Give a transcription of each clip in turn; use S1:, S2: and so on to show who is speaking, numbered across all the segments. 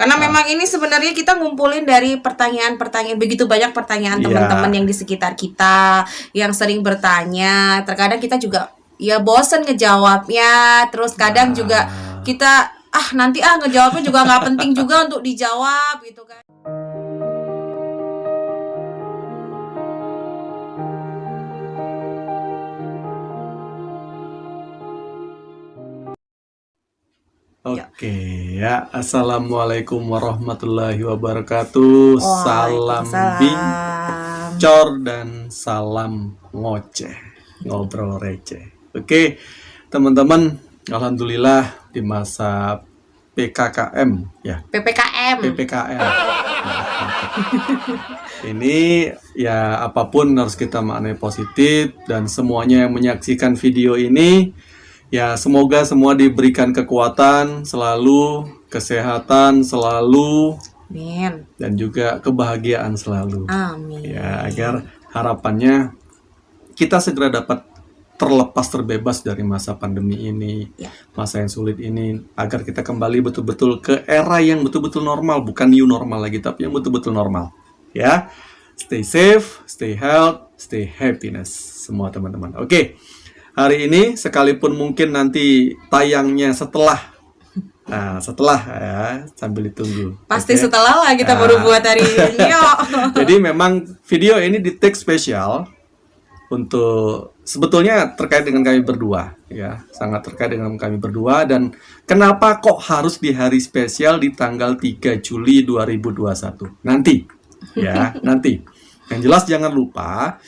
S1: Karena memang ini sebenarnya kita ngumpulin dari pertanyaan-pertanyaan, begitu banyak pertanyaan teman-teman yang di sekitar kita yang sering bertanya. Terkadang kita juga ya bosen ngejawabnya, terus kadang juga kita nanti ngejawabnya juga nggak penting juga untuk dijawab gitu kan.
S2: Oke ya, assalamualaikum warahmatullahi wabarakatuh. Salam bincor dan salam ngoceh, ngobrol receh. Oke, teman-teman, alhamdulillah di masa PKKM ya.
S1: PPKM.
S2: Ini ya apapun harus kita maknai positif, dan semuanya yang menyaksikan video ini ya semoga semua diberikan kekuatan selalu, kesehatan selalu,
S1: amin,
S2: dan juga kebahagiaan selalu.
S1: Amin.
S2: Ya, agar harapannya kita segera dapat terlepas, terbebas dari masa pandemi ini, masa yang sulit ini, agar kita kembali betul-betul ke era yang betul-betul normal, bukan new normal lagi, tapi yang betul-betul normal. Ya, stay safe, stay health, stay happiness semua teman-teman. Oke. Hari ini sekalipun mungkin nanti tayangnya setelah ya, sambil ditunggu.
S1: Pasti setelah lah kita baru buat hari ini.
S2: Jadi memang video ini di take spesial untuk sebetulnya terkait dengan kami berdua ya, sangat terkait dengan kami berdua. Dan kenapa kok harus di hari spesial di tanggal 3 Juli 2021 nanti ya, nanti. Yang jelas jangan lupa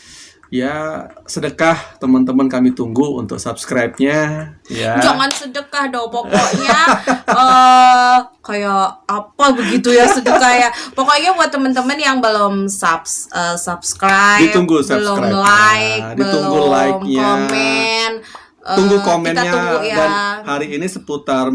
S2: ya, sedekah teman-teman kami tunggu untuk subscribe-nya ya.
S1: Jangan sedekah dong, pokoknya kayak apa begitu ya sedekah ya. Pokoknya buat teman-teman yang belum subscribe,
S2: ditunggu
S1: belum like,
S2: ditunggu
S1: belum
S2: like-nya,
S1: komen,
S2: tunggu komennya.
S1: kita tunggu, ya.
S2: Dan hari ini seputar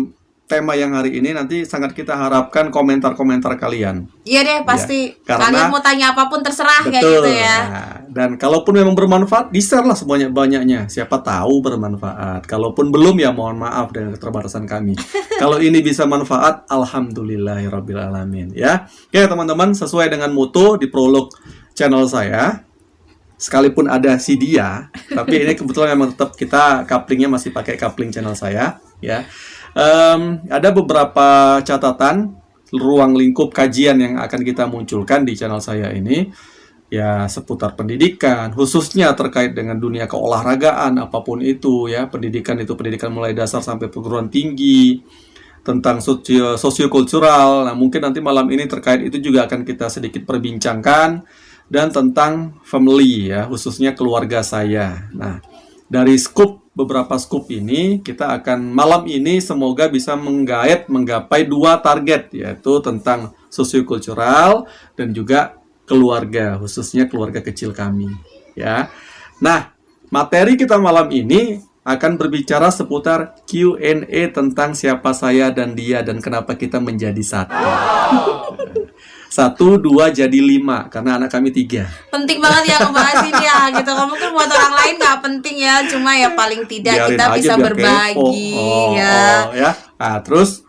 S2: tema yang hari ini nanti sangat kita harapkan komentar-komentar kalian.
S1: Iya deh, pasti.
S2: Ya, karena,
S1: kalian mau tanya apapun terserah, kayak gitu ya.
S2: Nah, dan kalaupun memang bermanfaat, di-share lah sebanyak-banyaknya. Siapa tahu bermanfaat. Kalaupun belum, ya mohon maaf dengan keterbatasan kami. Kalau ini bisa manfaat, alhamdulillahirrabbilalamin. Ya, oke teman-teman, sesuai dengan moto di prolog channel saya, sekalipun ada si dia, tapi ini kebetulan memang tetap kita couplingnya masih pakai coupling channel saya. Ya. Ada beberapa catatan ruang lingkup kajian yang akan kita munculkan di channel saya ini ya, seputar pendidikan, khususnya terkait dengan dunia keolahragaan apapun itu ya. Pendidikan itu pendidikan mulai dasar sampai perguruan tinggi, tentang sosiokultural. Nah, mungkin nanti malam ini terkait itu juga akan kita sedikit perbincangkan, dan tentang family ya, khususnya keluarga saya. Nah, dari beberapa scoop ini kita akan malam ini semoga bisa menggapai 2 target, yaitu tentang sosiokultural dan juga keluarga, khususnya keluarga kecil kami ya. Nah, materi kita malam ini akan berbicara seputar Q&A tentang siapa saya dan dia dan kenapa kita menjadi satu. 1, 2 jadi 5 karena anak kami 3.
S1: Penting banget ya ngebahas ini ya gitu. Mungkin buat orang lain nggak penting ya, cuma ya paling tidak biarin kita bisa berbagi ya.
S2: Nah, terus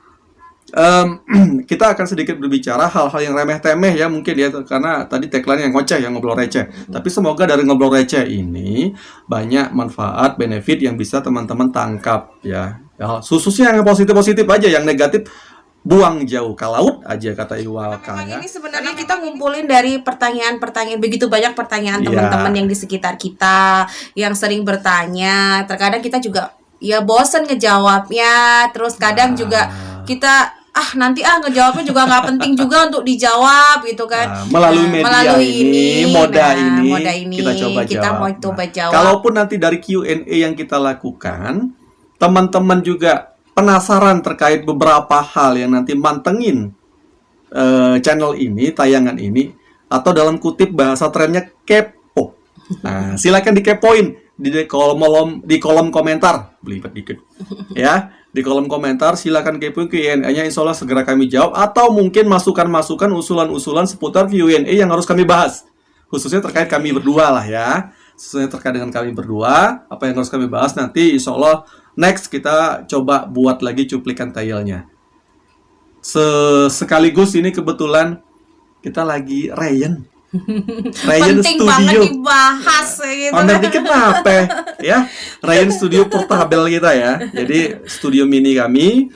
S2: kita akan sedikit berbicara hal-hal yang remeh-temeh ya mungkin ya, karena tadi tagline yang ngoceh, yang ngobrol receh. Tapi semoga dari ngobrol receh ini banyak manfaat, benefit yang bisa teman-teman tangkap ya. Khususnya yang positif-positif aja, yang negatif buang jauh ke laut aja, kata Iwal Kang.
S1: Ini sebenarnya kita ngumpulin dari pertanyaan-pertanyaan, begitu banyak pertanyaan teman-teman yang di sekitar kita yang sering bertanya. Terkadang kita juga ya bosen ngejawabnya, terus kadang juga kita nanti ngejawabnya juga nggak penting juga untuk dijawab gitu kan.
S2: Melalui media moda ini
S1: kita mau coba jawab.
S2: Kalaupun nanti dari Q&A yang kita lakukan, teman-teman juga penasaran terkait beberapa hal yang nanti mantengin channel ini, tayangan ini, atau dalam kutip bahasa trennya kepo. Nah, silakan dikepoin di kolom komentar, belibet dikit ya. Di kolom komentar silakan kepoin Q&A-nya, insya Allah segera kami jawab, atau mungkin masukan-masukan, usulan-usulan seputar Q&A yang harus kami bahas, khususnya terkait kami berdua lah ya. Khususnya terkait dengan kami berdua, apa yang harus kami bahas nanti insya Allah next kita coba buat lagi cuplikan tayalnya. sekaligus ini kebetulan kita lagi Ryan
S1: Penting banget
S2: Studio.
S1: dibahas gitu.
S2: Pamer dikit apa ya? Ryan Studio portable kita ya. Jadi studio mini kami,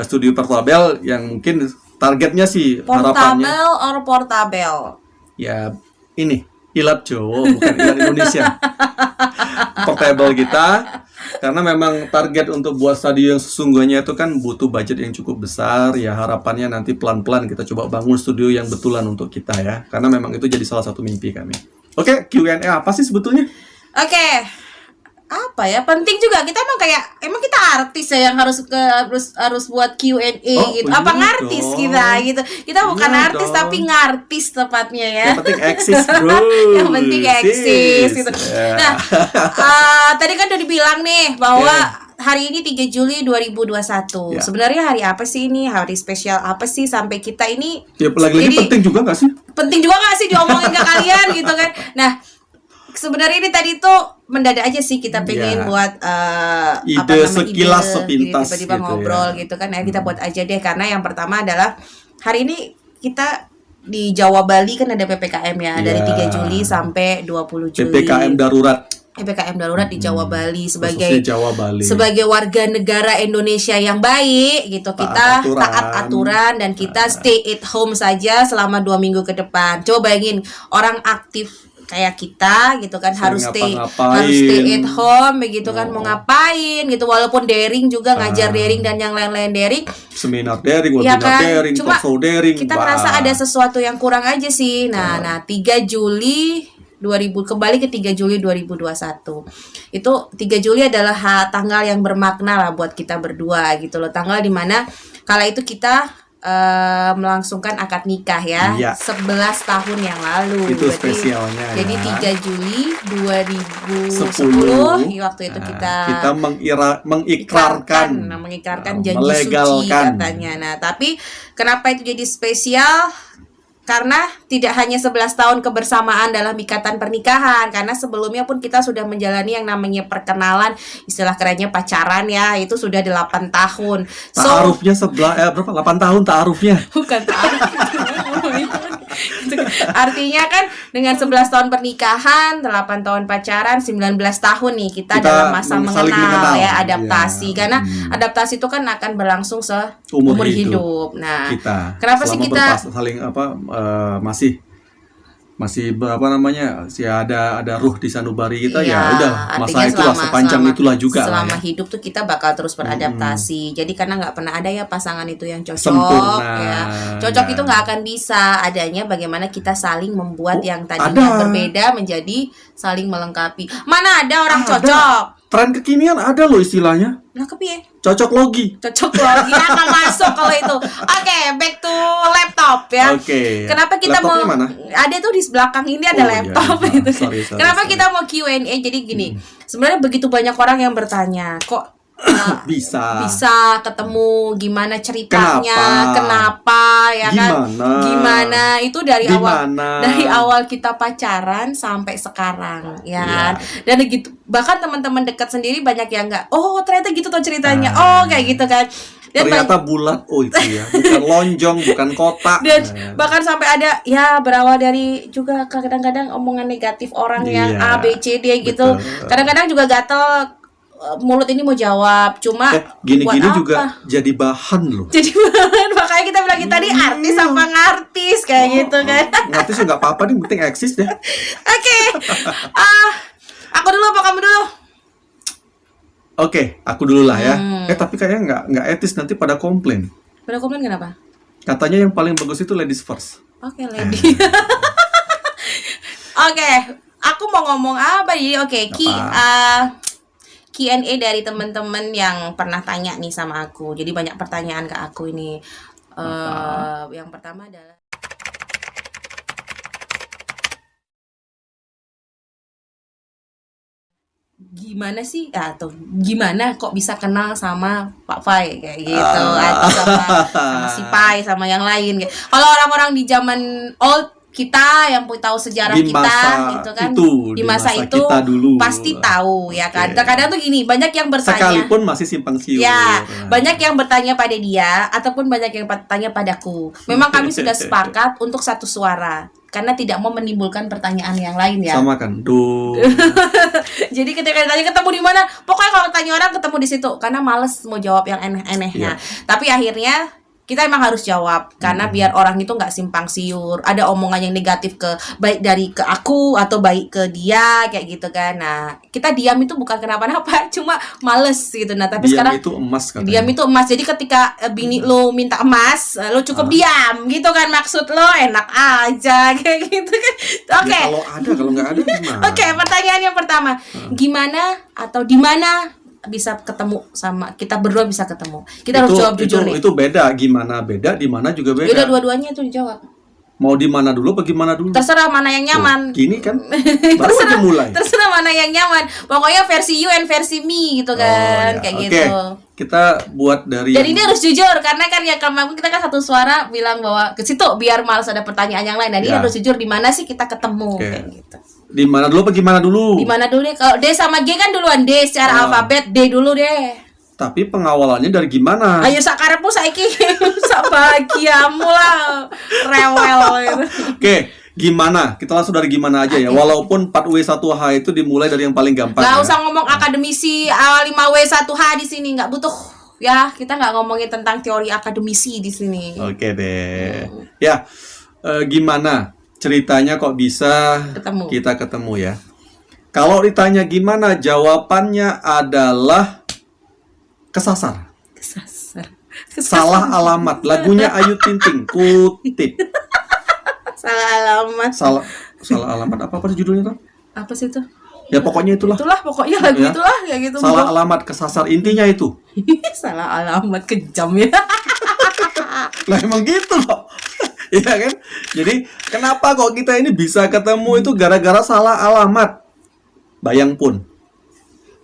S2: studio portable yang mungkin targetnya sih harapannya
S1: Portable or portable?
S2: ya ini ilat Jawa bukan ilat Indonesia. Portable kita karena memang target untuk buat studio yang sesungguhnya itu kan butuh budget yang cukup besar ya, harapannya nanti pelan-pelan kita coba bangun studio yang betulan untuk kita ya, karena memang itu jadi salah satu mimpi kami. Oke, Q&A apa sih sebetulnya?
S1: Oke, apa ya, penting juga, kita emang kita artis ya yang harus buat Q&A gitu.
S2: Iya
S1: Apa ngartis
S2: dong.
S1: kita bukan
S2: Iya
S1: artis
S2: dong.
S1: tapi ngartis tepatnya ya.
S2: Yang penting eksis bro.
S1: Yang penting eksis
S2: Sis.
S1: gitu.
S2: Ya.
S1: Nah, tadi kan udah dibilang nih bahwa hari ini 3 Juli 2021.
S2: Ya.
S1: Sebenarnya hari apa sih ini? Hari spesial apa sih sampai kita ini?
S2: Ya lagi-lagi
S1: Jadi,
S2: penting juga gak sih?
S1: penting juga gak sih diomongin ke kalian gitu kan? Nah, sebenarnya ini tadi tuh mendadak aja sih kita pengen
S2: Ya.
S1: buat
S2: Ide sekilas sepintas
S1: tiba-tiba
S2: gitu
S1: ngobrol
S2: ya.
S1: gitu kan ya, kita buat aja deh, karena yang pertama adalah hari ini kita di Jawa Bali kan ada PPKM ya, dari
S2: Ya.
S1: 3 Juli sampai 20 Juli.
S2: PPKM darurat
S1: PPKM darurat di Jawa Bali sebagai
S2: khususnya Jawa Bali.
S1: sebagai warga negara Indonesia yang baik gitu, kita
S2: aturan.
S1: taat aturan dan kita stay at home saja selama 2 minggu ke depan. Coba bayangin orang aktif kayak kita gitu kan, harus
S2: ngapa-ngapain.
S1: stay at home begitu kan, mau ngapain gitu, walaupun daring juga, ngajar daring dan yang lain-lain daring.
S2: Seminar daring,
S1: Iya
S2: webinar
S1: kan?
S2: daring,
S1: Cuma
S2: talkshow daring.
S1: kita
S2: Wah.
S1: ngerasa ada sesuatu yang kurang aja sih. Nah, 3 Juli 2000 kembali ke 3 Juli 2021. Itu 3 Juli adalah tanggal yang bermakna lah buat kita berdua gitu loh. Tanggal dimana kala itu kita melangsungkan akad nikah ya.
S2: Iya.
S1: 11 tahun yang lalu.
S2: Itu spesialnya
S1: Jadi
S2: ya.
S1: 3 Juli 2010 waktu itu kita
S2: mengikrarkan
S1: janji suci
S2: melegalkan.
S1: katanya. Nah, tapi kenapa itu jadi spesial? Karena tidak hanya 11 tahun kebersamaan dalam ikatan pernikahan, karena sebelumnya pun kita sudah menjalani yang namanya perkenalan, istilah kerennya pacaran ya, itu sudah 8 tahun.
S2: Ta'arufnya berapa? 8 tahun ta'arufnya.
S1: Bukan ta'aruf. Artinya kan dengan 11 tahun pernikahan, 8 tahun pacaran, 19 tahun nih kita dalam masa
S2: saling
S1: mengenal ya,
S2: mengenal.
S1: adaptasi.
S2: Iya.
S1: Karena adaptasi itu kan akan berlangsung
S2: Umur
S1: seumur
S2: hidup.
S1: hidup. Nah,
S2: Kita
S1: kenapa sih
S2: selama
S1: kita
S2: saling masih apa namanya, sih ada ruh di sanubari kita ya udah, masa
S1: artinya
S2: itulah sepanjang itulah juga lah
S1: selama
S2: ya.
S1: hidup tuh kita bakal terus beradaptasi. Jadi karena nggak pernah ada ya pasangan itu yang cocok
S2: Sempurna.
S1: ya. Cocok
S2: Ya.
S1: itu nggak akan bisa, adanya bagaimana kita saling membuat yang tadinya
S2: ada.
S1: berbeda menjadi saling melengkapi. Mana ada orang
S2: Ada.
S1: cocok?
S2: Tren kekinian ada loh istilahnya,
S1: Nah, kepiye?
S2: cocok logi.
S1: Cocok lagi nggak masuk kalau itu. Oke, back to laptop ya.
S2: Oke.
S1: Kenapa kita mau?
S2: Laptopnya mana?
S1: Ada tuh di belakang ini ada
S2: Oh, iya,
S1: laptop
S2: iya.
S1: gitu.
S2: Sorry.
S1: Kenapa kita mau Q&A? Jadi gini, sebenarnya begitu banyak orang yang bertanya, kok bisa ketemu, gimana ceritanya, kenapa ya kan? Gimana itu dari awal kita pacaran sampai sekarang ya kan? Dan gitu, bahkan teman-teman dekat sendiri banyak yang nggak, oh ternyata gitu tuh ceritanya, oh kayak gitu kan. Dan
S2: ternyata bulat, oh itu ya, bukan lonjong, bukan kotak.
S1: dan bahkan sampai ada ya berawal dari juga kadang-kadang omongan negatif orang yang A, B, C, D gitu.
S2: Betul.
S1: Kadang-kadang juga gatel, mulut ini mau jawab, cuma
S2: gini-gini
S1: buat
S2: juga
S1: apa?
S2: jadi bahan loh.
S1: Jadi bahan, makanya kita bilang kita nih artis apa ngartis kayak gitu kan.
S2: Ngartis nggak apa-apa nih, penting eksis deh.
S1: Oke. Aku dulu apa kamu dulu?
S2: Oke, aku dulu lah ya. Tapi kayaknya nggak etis, nanti pada komplain.
S1: Pada komen kenapa?
S2: Katanya yang paling bagus itu ladies first.
S1: Oke, lady. Oke, aku mau ngomong apa jadi? Oke, Q&A dari teman-teman yang pernah tanya nih sama aku. Jadi banyak pertanyaan ke aku ini. Yang pertama adalah gimana sih atau gimana kok bisa kenal sama Pak Fai kayak gitu, atau sama si Pai sama yang lain. Kalau orang-orang di zaman old kita yang tahu sejarah
S2: Di
S1: kita
S2: masa
S1: gitu kan.
S2: itu,
S1: Di masa itu
S2: kita dulu.
S1: pasti tahu ya kan.
S2: Oke.
S1: Terkadang tuh gini, banyak yang bertanya.
S2: Sekalipun masih simpang siur.
S1: Ya,
S2: Nah.
S1: banyak yang bertanya pada dia ataupun banyak yang bertanya padaku. Memang kami sudah sepakat untuk satu suara karena tidak mau menimbulkan pertanyaan yang lain ya.
S2: Sama kan, duh.
S1: Jadi ketika ditanya ketemu di mana, pokoknya kalau tanya orang ketemu di situ karena males mau jawab yang aneh-anehnya. Tapi akhirnya kita emang harus jawab karena biar orang itu nggak simpang siur. Ada omongan yang negatif baik dari ke aku atau baik ke dia kayak gitu kan. Nah, kita diam itu bukan kenapa-napa, cuma males gitu. Nah, tapi
S2: Diam
S1: sekarang
S2: itu emas katanya.
S1: diam itu emas. Jadi ketika bini lo minta emas, lo cukup diam gitu kan, maksud lo enak aja kayak gitu kan. Oke.
S2: Ya, kalau nggak ada gimana?
S1: Oke, pertanyaan yang pertama. Gimana atau di mana bisa ketemu sama kita berdua bisa ketemu? Kita harus jawab jujur nih.
S2: Itu beda, gimana beda, di mana juga beda.
S1: Udah dua-duanya tuh dijawab.
S2: Mau di mana dulu, apa gimana dulu?
S1: Terserah mana yang nyaman.
S2: Tuh, gini kan, baru aja mulai.
S1: Terserah mana yang nyaman. Pokoknya versi you and versi me gitu kan,
S2: ya.
S1: kayak
S2: Oke.
S1: gitu.
S2: Kita buat dari.
S1: Dan ini harus jujur karena kan ya kemarin kita kan satu suara bilang bahwa ke situ biar malas ada pertanyaan yang lain. Dan ini
S2: Ya.
S1: harus jujur di mana sih kita ketemu
S2: Oke.
S1: kayak gitu.
S2: Di mana dulu, apa gimana dulu?
S1: Di mana dulu nih? Kalau D sama G kan duluan D secara alfabet, D dulu deh.
S2: Tapi pengawalannya dari gimana?
S1: Ayo sakarepmu saiki sak bahagiamu lah. Rewel gitu.
S2: Oke, gimana? Kita langsung dari gimana aja ya. Walaupun 4W1H itu dimulai dari yang paling gampang.
S1: Gak
S2: ya.
S1: usah ngomong akademisi 5W1H di sini, nggak butuh. Ya, kita nggak ngomongin tentang teori akademisi di sini.
S2: Oke deh. Ya, gimana ceritanya kok bisa
S1: Ketemu.
S2: kita ketemu ya? Kalau ditanya gimana, jawabannya adalah kesasar.
S1: Kesasar.
S2: Salah alamat. Lagunya Ayu Ting Ting, kutip.
S1: Salah alamat.
S2: Salah alamat apa sih judulnya tuh?
S1: Apa sih itu?
S2: Ya pokoknya itulah.
S1: Itulah pokoknya lagu
S2: Ya.
S1: itulah kayak gitu.
S2: Salah alamat, kesasar, intinya itu.
S1: Salah alamat kejam ya.
S2: Lah emang gitu kok. Iya kan? Jadi kenapa kok kita ini bisa ketemu itu gara-gara salah alamat. Bayang pun.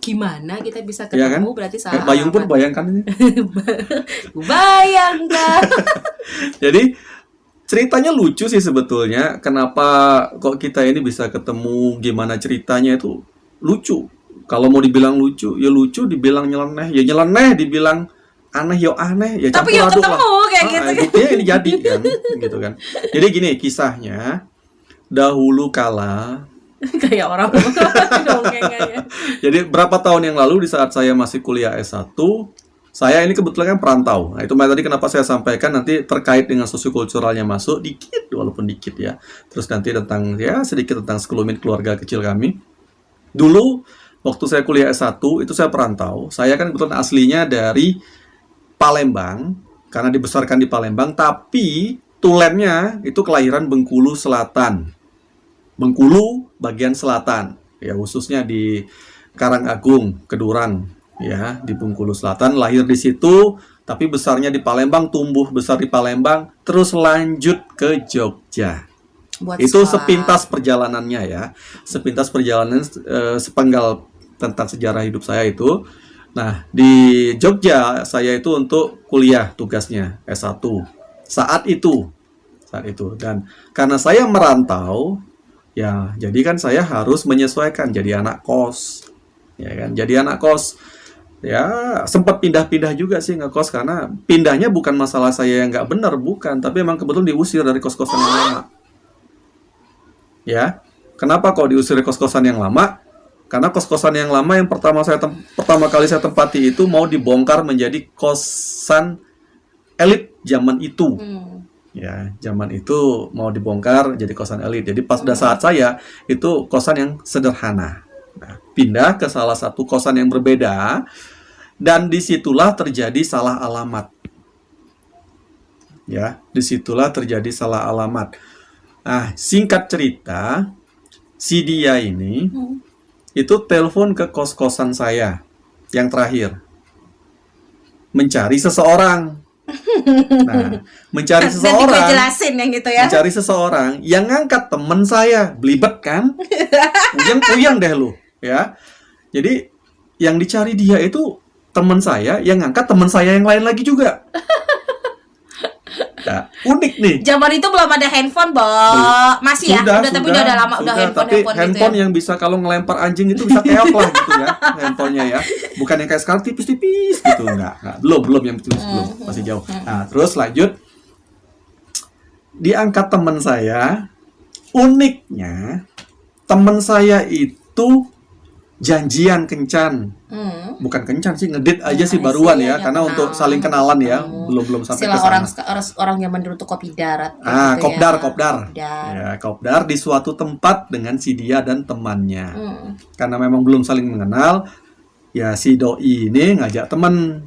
S1: Gimana kita bisa
S2: Iya kan?
S1: ketemu berarti salah.
S2: Bayang pun
S1: alamat.
S2: bayangkan ini.
S1: Bayangkan.
S2: Jadi ceritanya lucu sih sebetulnya. Kenapa kok kita ini bisa ketemu, gimana ceritanya itu lucu. Kalau mau dibilang lucu, ya lucu, dibilang nyeleneh, ya nyeleneh, dibilang aneh, ya aneh, ya
S1: Tapi yuk
S2: campur aduk
S1: ketemu kayak gitu kan.
S2: buktinya ini jadi kan, gitu kan. Jadi gini kisahnya, dahulu kala.
S1: Kayak orang dongeng aja.
S2: Jadi berapa tahun yang lalu di saat saya masih kuliah S1, saya ini kebetulan kan perantau. Nah, itu tadi kenapa saya sampaikan nanti terkait dengan sosiokulturalnya masuk dikit, walaupun dikit ya. Terus nanti tentang ya sedikit tentang sekelumit keluarga kecil kami. Dulu waktu saya kuliah S1 itu saya perantau. Saya kan kebetulan aslinya dari Palembang karena dibesarkan di Palembang, tapi tulennya itu kelahiran Bengkulu Selatan. Bengkulu bagian selatan, ya khususnya di Karangagung, Kedurang, ya di Bengkulu Selatan. Lahir di situ, tapi besarnya di Palembang, tumbuh besar di Palembang, terus lanjut ke Jogja.
S1: Buat
S2: Itu
S1: sekolah.
S2: sepintas perjalanannya ya, sepintas perjalanan sepenggal tentang sejarah hidup saya itu. Nah di Jogja saya itu untuk kuliah tugasnya S1 saat itu, dan karena saya merantau. Ya, jadi kan saya harus menyesuaikan jadi anak kos. Ya kan, jadi anak kos. Ya, sempat pindah-pindah juga sih ngekos karena pindahnya bukan masalah saya yang nggak benar, bukan, tapi emang kebetulan diusir dari kos-kosan yang lama. Ya. Kenapa kok diusir dari kos-kosan yang lama? Karena kos-kosan yang lama yang pertama kali saya tempati itu mau dibongkar menjadi kosan elit zaman itu. Ya, zaman itu mau dibongkar jadi kosan elit. Jadi pada saat saya itu kosan yang sederhana. Nah, pindah ke salah satu kosan yang berbeda dan disitulah terjadi salah alamat. Ya, disitulah terjadi salah alamat. Nah, singkat cerita, si dia ini itu telepon ke kos-kosan saya yang terakhir mencari seseorang. Nah, mencari
S1: Nanti
S2: seseorang.
S1: gue jelasin yang gitu ya.
S2: Mencari seseorang yang ngangkat temen saya, belibet kan? Puyeng deh lu, ya. Jadi yang dicari dia itu temen saya yang ngangkat temen saya yang lain lagi juga. Nah, unik nih.
S1: Zaman itu belum ada handphone, Bo. Masih ya? Tapi udah lama, udah
S2: tapi handphone
S1: gitu ya.
S2: yang bisa kalau ngelempar anjing itu bisa keok lah gitu ya, handphonenya ya. Bukan yang kayak sekarang tipis-tipis gitu, enggak. Belum yang tipis belum, masih jauh. Nah, terus lanjut. Diangkat teman saya, uniknya teman saya itu janjian kencan. Bukan kencan sih, ngedit aja sih baruan ya, karena untuk saling kenalan ya, belum sampai ke sana.
S1: Orang zaman dulu tuh kopi darat.
S2: Gitu kopdar. Ya, kopdar di suatu tempat dengan si dia dan temannya. Karena memang belum saling mengenal, ya si doi ini ngajak teman.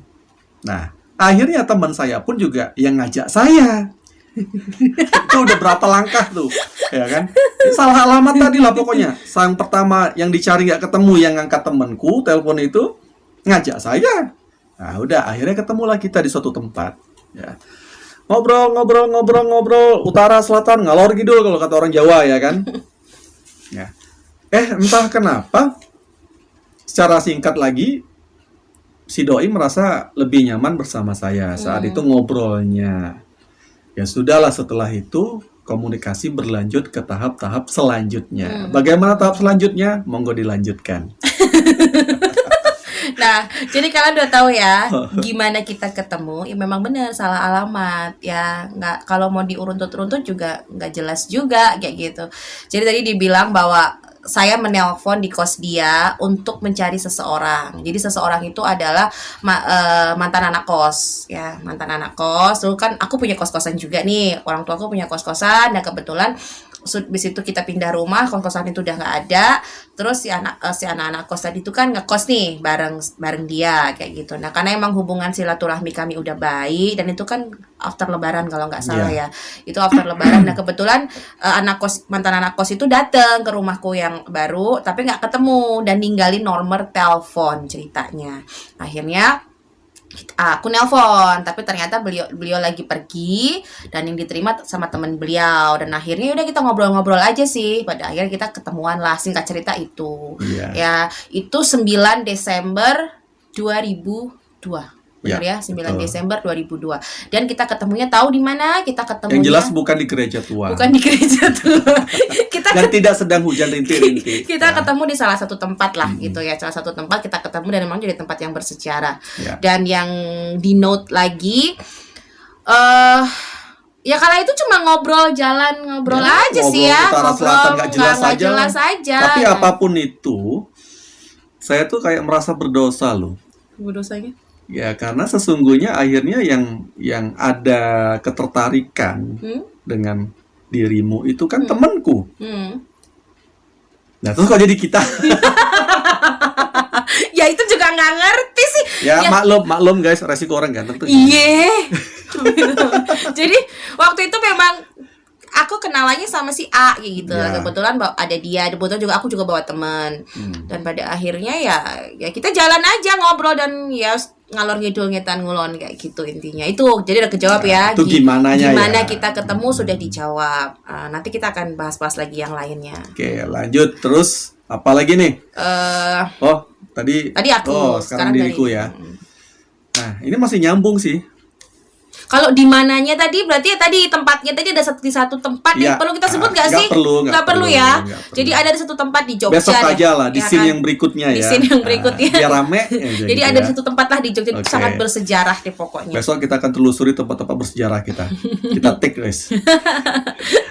S2: Nah, akhirnya teman saya pun juga yang ngajak saya. Itu udah berapa langkah tuh, ya kan? Salah alamat tadi lah pokoknya. Sang pertama yang dicari nggak ketemu, yang ngangkat temanku telepon itu ngajak saya. Nah udah akhirnya ketemulah kita di suatu tempat. Ya. Ngobrol, utara selatan ngalor ngidul kalau kata orang Jawa ya kan. Ya. Entah kenapa, secara singkat lagi si doi merasa lebih nyaman bersama saya saat itu ngobrolnya. Ya sudahlah, setelah itu komunikasi berlanjut ke tahap-tahap selanjutnya. Bagaimana tahap selanjutnya? Monggo dilanjutkan.
S1: Nah, jadi kalian udah tahu ya gimana kita ketemu. Ya memang benar salah alamat ya. Nggak, kalau mau diuruntut-uruntut juga nggak jelas juga kayak gitu. Jadi tadi dibilang bahwa saya menelpon di kos dia untuk mencari seseorang. Jadi seseorang itu adalah mantan anak kos, ya mantan anak kos. Dulu kan aku punya kos-kosan juga nih, orang tua aku punya kos-kosan. Dan kebetulan di situ kita pindah rumah, kos-kosan itu udah nggak ada. Terus si anak-anak kos tadi itu kan ngekos nih bareng dia kayak gitu. Nah karena emang hubungan silaturahmi kami udah baik, dan itu kan after Lebaran kalau nggak salah ya. Itu after Lebaran. Nah kebetulan mantan anak kos itu datang ke rumahku yang baru, tapi nggak ketemu dan ninggalin nomor telepon ceritanya. Akhirnya aku nelpon, tapi ternyata beliau lagi pergi dan yang diterima sama teman beliau. Dan akhirnya udah kita ngobrol-ngobrol aja sih. Pada akhirnya kita ketemuan lah, singkat cerita itu. Ya, itu 9 Desember 2002. Benar ya, 9 betul. Desember 2002. Dan kita ketemunya tahu di mana? Kita ketemunya.
S2: Yang jelas bukan di gereja tua.
S1: Bukan di gereja tua.
S2: Dan tidak sedang hujan rintik-rintik.
S1: Kita ketemu di salah satu tempat lah gitu ya. Salah satu tempat kita ketemu dan memang jadi tempat yang bersejarah. Dan yang di note lagi ya kala itu cuma ngobrol aja sih ya.
S2: Utara selatan nggak
S1: jelas aja.
S2: Tapi apapun itu, saya tuh kayak merasa berdosa loh.
S1: Berdosanya?
S2: Ya karena sesungguhnya akhirnya yang ada ketertarikan dengan dirimu itu kan temanku. Nah terus kok jadi kita?
S1: Ya itu juga nggak ngerti sih.
S2: Ya maklum guys, resiko orang ganteng tuh.
S1: Iya. Jadi waktu itu memang aku kenalannya sama si A gitu. Kebetulan ada dia, kebetulan juga aku juga bawa teman. Dan pada akhirnya ya kita jalan aja ngobrol dan ya ngalor ngidul ngetan ngulon kayak gitu intinya. Itu jadi udah kejawab ya.
S2: Itu gimana
S1: kita ketemu sudah dijawab. Nanti kita akan bahas-bahas lagi yang lainnya.
S2: Oke, lanjut terus apa lagi nih? Tadi
S1: aku.
S2: Sekarang diriku ya. Nah, ini masih nyambung sih.
S1: Kalau di mananya tadi berarti tadi tempatnya tadi ada di satu tempat yang perlu kita sebut nggak sih?
S2: Nggak perlu
S1: ya. Jadi ada di satu tempat di Jogja.
S2: Besok aja lah di scene yang berikutnya ya.
S1: Di scene yang berikutnya.
S2: Biar rame.
S1: Jadi gitu ada di satu tempat lah di Jogja. Sangat bersejarah deh pokoknya.
S2: Besok kita akan telusuri tempat-tempat bersejarah kita. Kita take guys.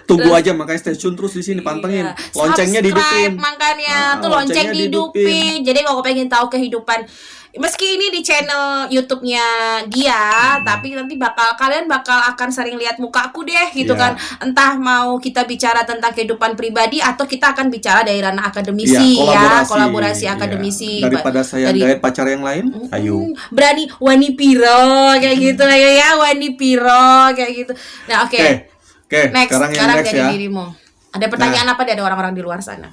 S2: Tunggu aja, makanya stay tune terus di sini, pantengin. Loncengnya dihidupin.
S1: Makanya tuh lonceng dihidupin. Jadi kalau pengen tahu kehidupan, meski ini di channel YouTube-nya dia, tapi nanti kalian bakal akan sering lihat mukaku deh gitu kan. Entah mau kita bicara tentang kehidupan pribadi atau kita akan bicara dari ranah akademisi kolaborasi akademisi.
S2: Daripada saya gayet pacar yang lain, ayo.
S1: Berani wani piro kayak gitu ya, wani piro kayak gitu. Nah, oke. Sekarang
S2: next
S1: dari
S2: ya.
S1: dirimu. Ada pertanyaan apa dari orang-orang di luar sana?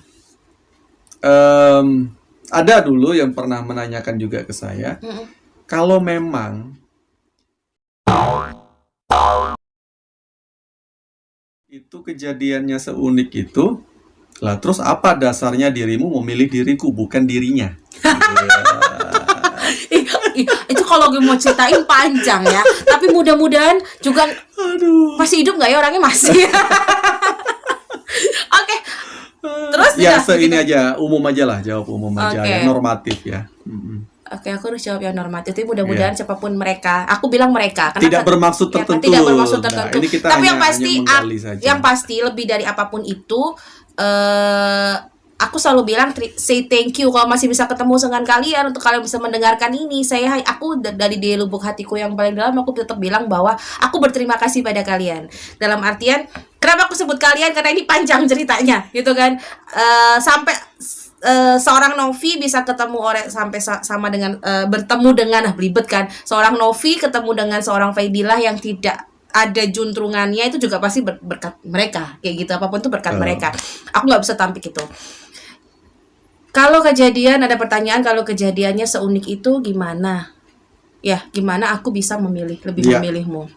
S2: Ada dulu yang pernah menanyakan juga ke saya, kalau memang itu kejadiannya seunik itu, lah terus apa dasarnya dirimu memilih diriku bukan dirinya?
S1: Itu kalau gue mau ceritain panjang ya. Tapi mudah-mudahan juga masih hidup nggak ya orangnya masih. Oke. Terus
S2: Ya
S1: udah,
S2: ini
S1: gitu.
S2: aja, umum aja lah, jawab umum aja,
S1: Oke.
S2: ya, normatif ya.
S1: Oke, aku harus jawab yang normatif. Tapi mudah-mudahan siapapun mereka, aku bilang mereka, karena
S2: Tidak bermaksud
S1: ya kan,
S2: tertentu.
S1: tidak bermaksud
S2: Nah,
S1: tertentu.
S2: ini kita
S1: Tapi
S2: hanya-
S1: yang pasti,
S2: hanya menggali saja.
S1: yang pasti lebih dari apapun itu, aku selalu bilang say thank you kalau masih bisa ketemu dengan kalian, untuk kalian bisa mendengarkan ini. Aku dari lubuk hatiku yang paling dalam, aku tetap bilang bahwa aku berterima kasih pada kalian. Dalam artian, kenapa aku sebut kalian? Karena ini panjang ceritanya, gitu kan. Sampai seorang Novi bisa ketemu orang sampai sama dengan bertemu dengan belibet kan, seorang Novi ketemu dengan seorang Faidillah yang tidak ada juntrungannya, itu juga pasti berkat mereka, kayak gitu. Apapun itu berkat mereka. Aku nggak bisa tampik itu. Kalau kejadian, ada pertanyaan, kalau kejadiannya seunik itu gimana? Ya, gimana aku bisa lebih memilihmu?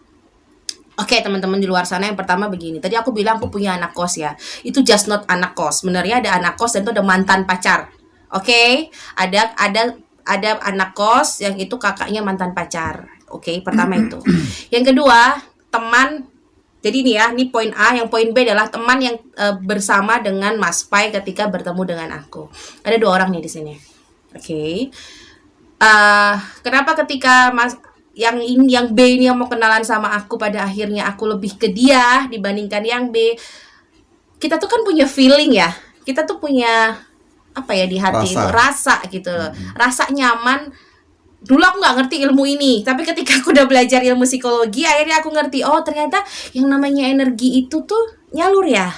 S1: Oke, teman-teman di luar sana, yang pertama begini. Tadi aku bilang aku punya anak kos ya. Itu just not anak kos. Sebenarnya ada anak kos dan itu ada mantan pacar. Oke? Ada anak kos yang itu kakaknya mantan pacar. Oke, pertama itu. Yang kedua, teman. Jadi ini ya, ini poin A. Yang poin B adalah teman yang bersama dengan Mas Pai ketika bertemu dengan aku. Ada 2 orang nih di sini. Oke. Kenapa ketika yang B ini yang mau kenalan sama aku, pada akhirnya aku lebih ke dia dibandingkan yang B. Kita tuh kan punya feeling ya. Kita tuh punya apa ya di hati, itu rasa gitu. Rasa nyaman. Dulu aku nggak ngerti ilmu ini, tapi ketika aku udah belajar ilmu psikologi, akhirnya aku ngerti, oh ternyata yang namanya energi itu tuh nyalur ya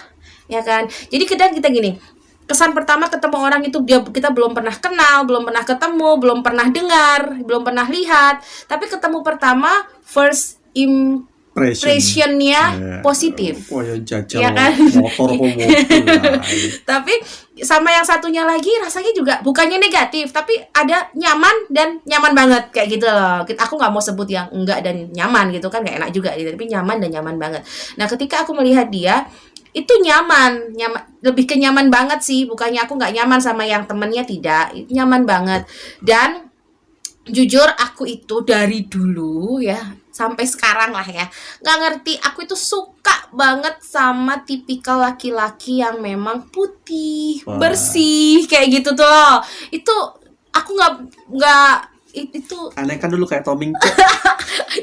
S1: kan. Jadi kita gini, kesan pertama ketemu orang itu kita belum pernah kenal, belum pernah ketemu, belum pernah dengar, belum pernah lihat, tapi ketemu pertama first impressionnya positif.
S2: Oh ya, jajal
S1: Ya kan?
S2: motor mobil.
S1: Tapi sama yang satunya lagi rasanya juga bukannya negatif, tapi ada nyaman dan nyaman banget kayak gitu loh. Aku nggak mau sebut yang enggak dan nyaman gitu kan, nggak enak juga gitu, tapi nyaman dan nyaman banget. Nah ketika aku melihat dia itu nyaman, lebih ke nyaman banget sih, bukannya aku nggak nyaman sama yang temennya, tidak, nyaman banget. Dan jujur aku itu dari dulu ya sampai sekarang lah ya nggak ngerti, aku itu suka banget sama tipikal laki-laki yang memang putih, bersih kayak gitu tuh loh. Itu aku nggak itu
S2: aneh kan dulu kayak Toming.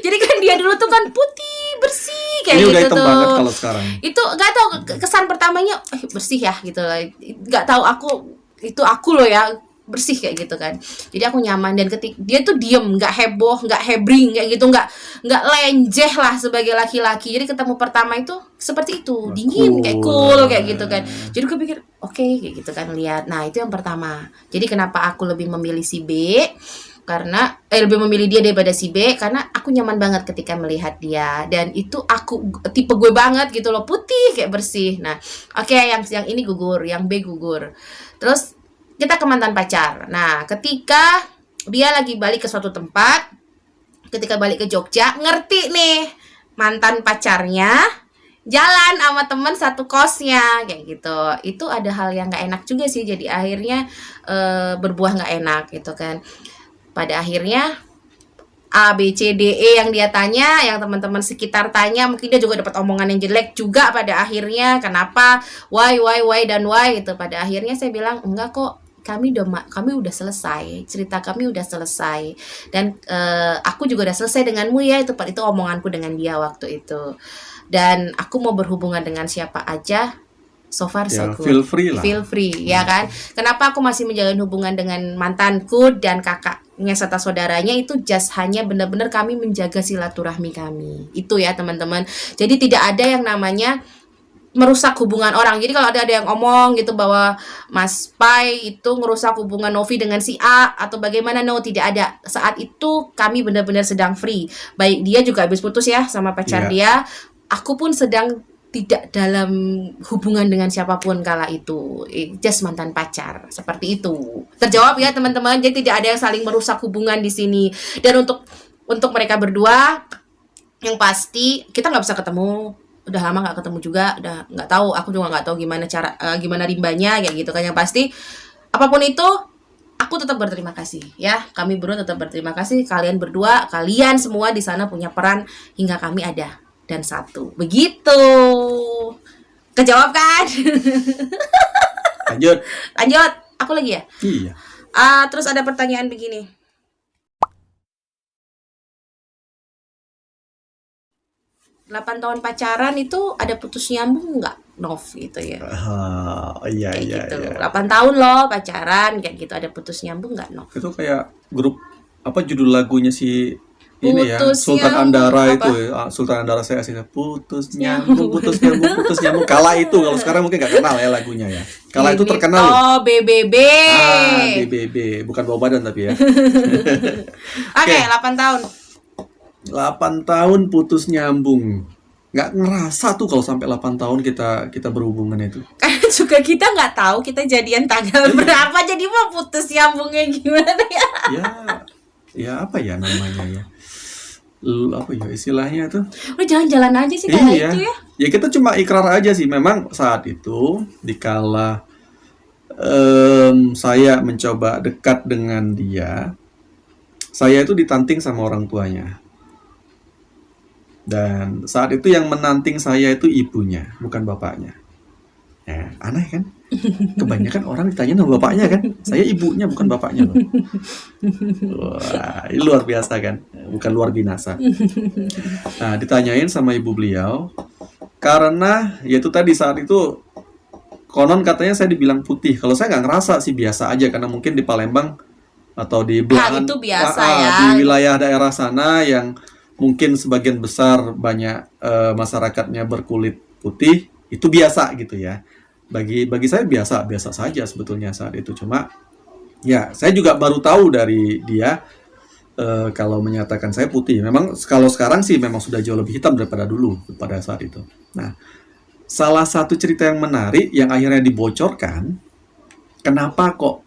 S1: jadi kan dia dulu tuh kan putih bersih kayak
S2: Ini
S1: gitu
S2: udah hitam
S1: tuh
S2: banget kalau sekarang.
S1: itu nggak tahu kesan pertamanya bersih ya gitu loh, nggak tahu aku loh ya, bersih kayak gitu kan. Jadi aku nyaman, dan ketika dia tuh diem, nggak heboh, nggak hebring kayak gitu, nggak lenjeh lah sebagai laki-laki. Jadi ketemu pertama itu seperti itu, dingin, kayak cool kayak gitu kan. Jadi aku pikir oke, kayak gitu kan, lihat. Nah itu yang pertama. Jadi kenapa aku lebih memilih si B? Karena lebih memilih dia daripada si B, karena aku nyaman banget ketika melihat dia, dan itu tipe gue banget gitu loh, putih kayak bersih. Nah oke, yang ini gugur, yang B gugur. Terus kita ke mantan pacar. Nah ketika dia lagi balik ke suatu tempat, ketika balik ke Jogja, ngerti nih mantan pacarnya jalan sama temen satu kosnya kayak gitu. Itu ada hal yang nggak enak juga sih, jadi akhirnya berbuah nggak enak gitu kan. Pada akhirnya A, B, C, D, E yang dia tanya, yang teman-teman sekitar tanya, mungkin dia juga dapat omongan yang jelek juga pada akhirnya. Kenapa? Why dan why gitu. Pada akhirnya saya bilang, enggak kok, kami udah selesai, cerita kami udah selesai, dan aku juga udah selesai denganmu ya, itu omonganku dengan dia waktu itu. Dan aku mau berhubungan dengan siapa aja, so far so good.
S2: Feel free lah.
S1: Feel free, ya kan? Kenapa aku masih menjalin hubungan dengan mantanku dan kakaknya serta saudaranya, itu just hanya benar-benar kami menjaga silaturahmi kami. Itu ya teman-teman. Jadi tidak ada yang namanya merusak hubungan orang. Jadi kalau ada yang ngomong gitu bahwa Mas Pai itu ngerusak hubungan Novi dengan si A atau bagaimana, no, tidak ada. Saat itu kami benar-benar sedang free. Baik dia juga habis putus ya sama pacar dia, aku pun sedang tidak dalam hubungan dengan siapapun kala itu, just mantan pacar, seperti itu. Terjawab ya teman-teman. Jadi tidak ada yang saling merusak hubungan di sini. Dan untuk mereka berdua, yang pasti kita nggak bisa ketemu. Udah lama nggak ketemu juga, udah nggak tahu, aku juga nggak tahu gimana rimbanya kayak gitu kan. Yang pasti apapun itu, aku tetap berterima kasih ya. Kami berdua tetap berterima kasih. Kalian berdua, kalian semua di sana punya peran hingga kami ada dan satu. Begitu. Kejawab kan?
S2: Lanjut.
S1: Lanjut. Aku lagi ya.
S2: Iya.
S1: Terus ada pertanyaan begini. Delapan tahun pacaran itu ada putus nyambung nggak, Nov, gitu ya?
S2: Iya
S1: Kayak
S2: iya
S1: gitu.
S2: iya.
S1: 8 tahun loh pacaran kayak gitu, ada putus nyambung nggak, Nov?
S2: Itu kayak grup apa judul lagunya si ini ya,
S1: Putus
S2: Sultan
S1: nyambung,
S2: Andara
S1: apa?
S2: itu ya. Sultan Andara saya aslinya putus nyambung, putus nyambung, putus nyambung. Kala itu kalau sekarang mungkin nggak kenal ya lagunya ya. Kala itu
S1: Ini
S2: terkenal.
S1: Oh, BBB.
S2: BBB, bukan bawa badan tapi ya.
S1: Oke, 8 tahun.
S2: 8 tahun putus nyambung. Nggak ngerasa tuh kalau sampai 8 tahun kita berhubungan itu.
S1: Karena juga kita nggak tahu kita jadian tanggal berapa, jadi mau putus nyambungnya gimana ya?
S2: Ya apa ya namanya ya? Apa ya istilahnya tuh?
S1: Udah jalan-jalan aja sih kayak
S2: Iya.
S1: itu ya.
S2: Ya kita cuma ikrar aja sih. Memang saat itu dikala saya mencoba dekat dengan dia, saya itu ditanting sama orang tuanya. Dan saat itu yang menanting saya itu ibunya, bukan bapaknya. Ya, aneh kan? Kebanyakan orang ditanya sama bapaknya kan? Saya ibunya, bukan bapaknya loh. Wah, ini luar biasa kan? Bukan luar binasa. Nah, ditanyain sama ibu beliau, karena yaitu tadi saat itu konon katanya saya dibilang putih. Kalau saya nggak ngerasa sih, biasa aja, karena mungkin di Palembang atau di belahan
S1: itu biasa ya.
S2: di wilayah daerah sana yang mungkin sebagian besar banyak masyarakatnya berkulit putih, itu biasa gitu ya. Bagi saya biasa saja sebetulnya saat itu. Cuma ya saya juga baru tahu dari dia kalau menyatakan saya putih. Memang kalau sekarang sih memang sudah jauh lebih hitam daripada dulu pada saat itu. Nah, salah satu cerita yang menarik yang akhirnya dibocorkan, kenapa kok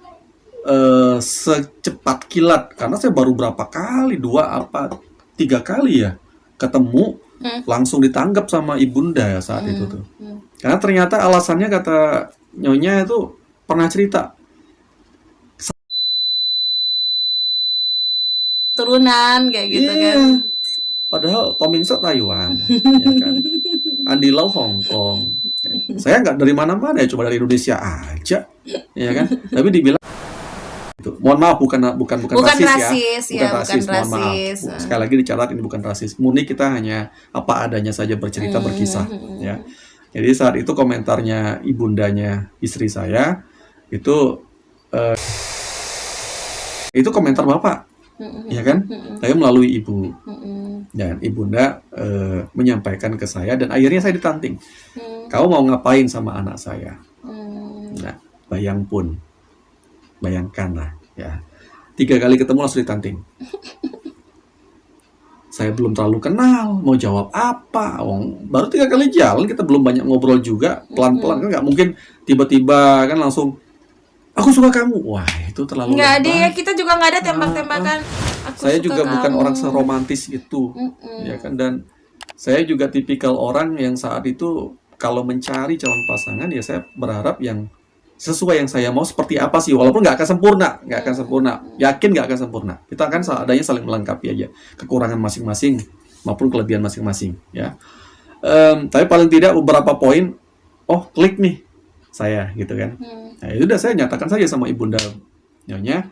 S2: secepat kilat? Karena saya baru berapa kali, 3 kali ya ketemu, langsung ditanggap sama ibunda ya saat itu tuh. Karena ternyata alasannya kata nyonya itu pernah cerita
S1: Turunan kayak gitu kan.
S2: Padahal Tom Ingset Taiwan, ya kan? Andy Lau Hong Kong. Saya nggak dari mana-mana ya, coba dari Indonesia aja, ya kan? Tapi dibilang itu. Mohon maaf, bukan rasis ya. Bukan rasis, mohon maaf. Sekali lagi dicatat, ini bukan rasis. Murni kita hanya apa adanya saja bercerita, berkisah, ya. Jadi saat itu komentarnya ibundanya istri saya itu komentar bapak, ya kan? Saya melalui ibu, dan ibunda menyampaikan ke saya, dan akhirnya saya ditanting. Kau mau ngapain sama anak saya? Nah, bayangkanlah ya, 3 kali ketemu langsung ditanting. Saya belum terlalu kenal, mau jawab apa? Baru 3 kali jalan, kita belum banyak ngobrol juga, pelan-pelan kan nggak mungkin tiba-tiba kan langsung aku suka kamu. Wah, itu terlalu
S1: nggak ada
S2: lebay.
S1: ya, kita juga nggak ada tembak-tembakan.
S2: Saya juga bukan orang seromantis itu, ya kan. Dan saya juga tipikal orang yang saat itu kalau mencari calon pasangan ya saya berharap yang sesuai yang saya mau seperti apa sih, walaupun nggak akan sempurna, yakin nggak akan sempurna. Kita kan seadanya saling melengkapi aja kekurangan masing-masing maupun kelebihan masing-masing, ya. Tapi paling tidak beberapa poin, klik nih saya gitu kan. Nah, itu udah saya nyatakan saja sama ibunda nyonya,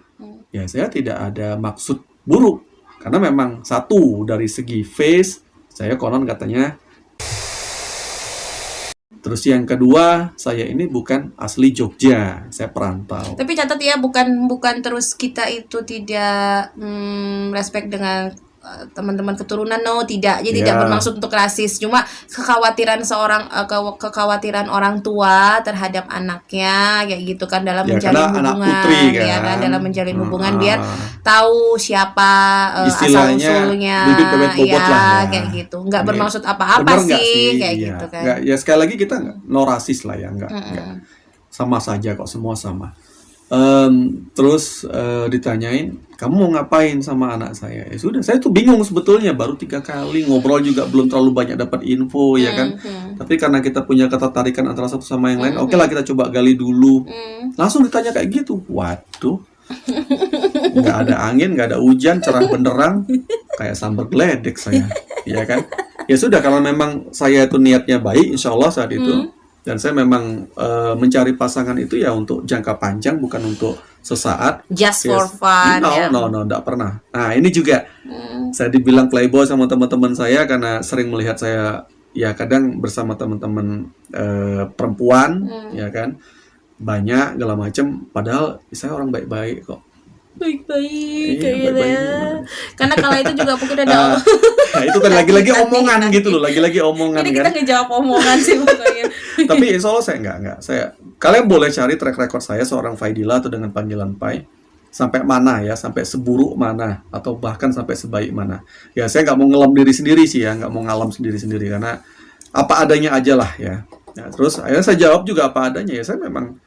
S2: ya saya tidak ada maksud buruk, karena memang satu dari segi face saya konon katanya. Terus yang kedua, saya ini bukan asli Jogja, saya perantau.
S1: Tapi catat ya, bukan terus kita itu tidak respect dengan teman-teman keturunan, no, tidak. Jadi tidak bermaksud untuk rasis, cuma kekhawatiran kekhawatiran orang tua terhadap anaknya kayak gitu kan, dalam menjalin hubungan,
S2: anak putri, kan?
S1: Ya kan, dalam menjalin hubungan biar tahu siapa asal usulnya, ya, kayak gitu. Nggak bermaksud apa-apa sih, kayak gitu kan.
S2: Nggak, ya sekali lagi kita no rasis lah ya, nggak sama saja kok, semua sama. Terus ditanyain, kamu mau ngapain sama anak saya? Ya sudah, saya tuh bingung sebetulnya, baru 3 kali ngobrol juga belum terlalu banyak dapat info, ya kan. Tapi karena kita punya ketertarikan antara satu sama yang lain, oke lah kita coba gali dulu. Langsung ditanya kayak gitu, waduh, Nggak ada angin, nggak ada hujan, cerah benderang, kayak sambal geledek saya, ya kan? Ya sudah, kalau memang saya itu niatnya baik, insya Allah saat itu, dan saya memang mencari pasangan itu ya untuk jangka panjang, bukan untuk sesaat.
S1: Just
S2: Ya,
S1: for fun ya.
S2: no, nggak pernah. Nah, ini juga saya dibilang playboy sama teman-teman saya karena sering melihat saya ya kadang bersama teman-teman perempuan, ya kan, banyak segala macam. Padahal saya orang baik-baik kok.
S1: Baik-baik
S2: Iya,
S1: kayaknya.
S2: baik-baik.
S1: Karena kala itu juga mungkin ada
S2: Nah, itu kan lagi-lagi
S1: Nanti,
S2: omongan
S1: nanti.
S2: gitu loh, lagi-lagi omongan
S1: ini
S2: kan.
S1: kita ngejawab omongan sih pokoknya.
S2: Tapi insya Allah saya enggak. Kalian boleh cari track record saya seorang Faidila atau dengan panggilan Pai. Sampai mana ya, sampai seburuk mana, atau bahkan sampai sebaik mana. Ya saya nggak mau ngelam diri sendiri sih ya, nggak mau ngalam sendiri-sendiri. Karena apa adanya aja lah ya. Nah, terus akhirnya saya jawab juga apa adanya ya. Saya memang,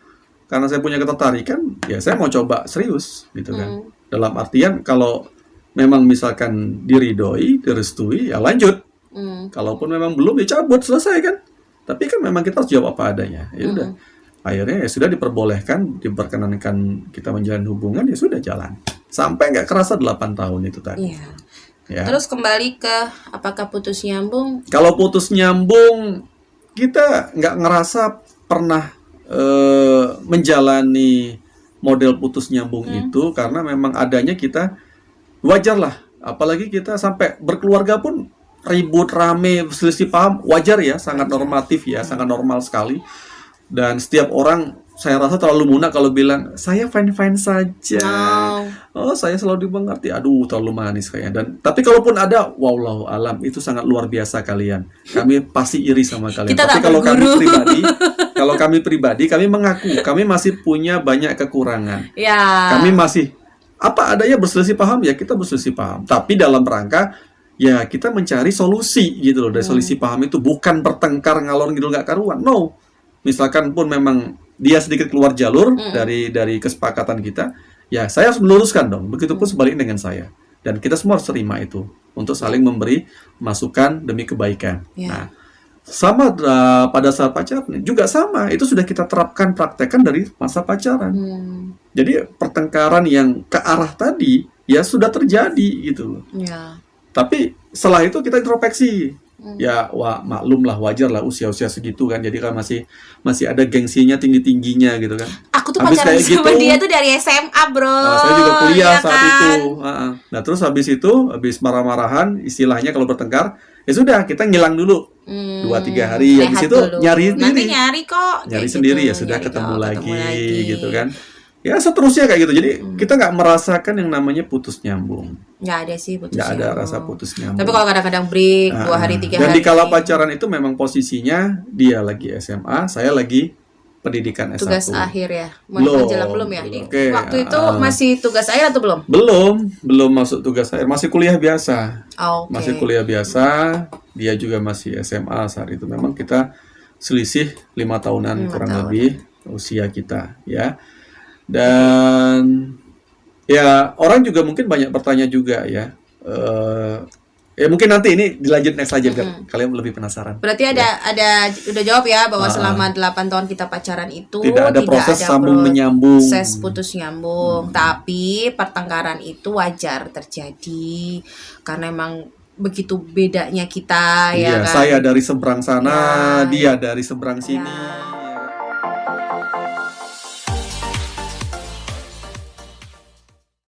S2: karena saya punya ketertarikan, ya saya mau coba serius gitu kan. Dalam artian kalau memang misalkan diridoi, direstui, ya lanjut. Kalaupun memang belum, ya cabut, selesai kan. Tapi kan memang kita harus jawab apa adanya. Ya udah. Akhirnya ya sudah diperbolehkan, diperkenankan kita menjalin hubungan, ya sudah jalan. Sampai nggak kerasa 8 tahun itu tadi.
S1: Iya.
S2: Ya.
S1: Terus kembali ke apakah putus nyambung?
S2: Kalau putus nyambung, kita nggak ngerasa pernah menjalani model putus nyambung itu, karena memang adanya kita wajar lah. Apalagi kita sampai berkeluarga pun ribut, rame, selisih paham, wajar ya, sangat normatif ya, sangat normal sekali. Dan setiap orang saya rasa terlalu munak kalau bilang saya fine-fine saja. Oh, saya selalu dimengerti. Aduh, terlalu manis kayaknya. Dan tapi kalaupun ada, wallahu alam, itu sangat luar biasa kalian. Kami pasti iri sama kalian.
S1: Kita
S2: Tapi
S1: tak berguru.
S2: kalau kami pribadi, kami mengaku kami masih punya banyak kekurangan.
S1: Ya.
S2: Kami masih apa adanya, berselisih paham ya kita berselisih paham. Tapi dalam rangka ya kita mencari solusi gitu loh. Dari selisih paham itu bukan bertengkar ngalor ngidul nggak karuan. No. Misalkan pun memang dia sedikit keluar jalur dari kesepakatan kita, ya saya harus meluruskan dong. Begitupun sebaliknya dengan saya. Dan kita semua harus terima itu untuk saling memberi masukan demi kebaikan. Nah, sama pada saat pacaran juga sama. Itu sudah kita terapkan, praktekkan dari masa pacaran. Jadi pertengkaran yang ke arah tadi ya sudah terjadi gitu loh.
S1: Ya.
S2: Tapi setelah itu kita introspeksi. Ya, maklum lah, wajar lah usia-usia segitu kan. Jadi kan masih ada gengsinya tinggi-tingginya gitu kan.
S1: Aku tuh
S2: Habis
S1: pacaran
S2: kayak
S1: sama
S2: gitu,
S1: dia tuh dari SMA, bro.
S2: saya juga kuliah
S1: ya
S2: saat
S1: kan?
S2: itu. Nah, terus habis marah-marahan, istilahnya kalau bertengkar, ya sudah kita ngilang dulu 2-3 hari. Habis itu
S1: dulu.
S2: nyari
S1: Nanti
S2: sendiri.
S1: nyari kok.
S2: Nyari
S1: kayak
S2: sendiri
S1: gitu.
S2: ya sudah
S1: Nyari
S2: ketemu
S1: kok,
S2: lagi
S1: lagi
S2: gitu kan. Ya seterusnya kayak gitu. Jadi kita nggak merasakan yang namanya putus nyambung.
S1: Nggak ada sih putus
S2: Nggak ada
S1: nyambung.
S2: rasa putus nyambung.
S1: Tapi kalau kadang-kadang break 2 hari 3 hari.
S2: Dan di kala pacaran itu memang posisinya dia lagi SMA, saya lagi pendidikan S1.
S1: Tugas akhir ya.
S2: Belum.
S1: Menjelang belum ya. Jadi
S2: Oke,
S1: waktu itu masih tugas akhir atau belum?
S2: Belum masuk tugas akhir, masih kuliah biasa.
S1: Oke.
S2: Masih kuliah biasa, dia juga masih SMA saat itu. Memang kita selisih 5 tahunan kurang lebih usia kita, ya. Dan ya orang juga mungkin banyak bertanya juga ya. Ya mungkin nanti ini dilanjut next aja biar kalian lebih penasaran.
S1: Berarti ada udah jawab ya bahwa selama 8 tahun kita pacaran itu
S2: tidak ada proses sambung menyambung.
S1: Proses putus nyambung, tapi pertengkaran itu wajar terjadi karena emang begitu bedanya kita ya
S2: Iya,
S1: kan.
S2: saya dari seberang sana,
S1: Ya,
S2: dia dari seberang sini.
S1: Ya.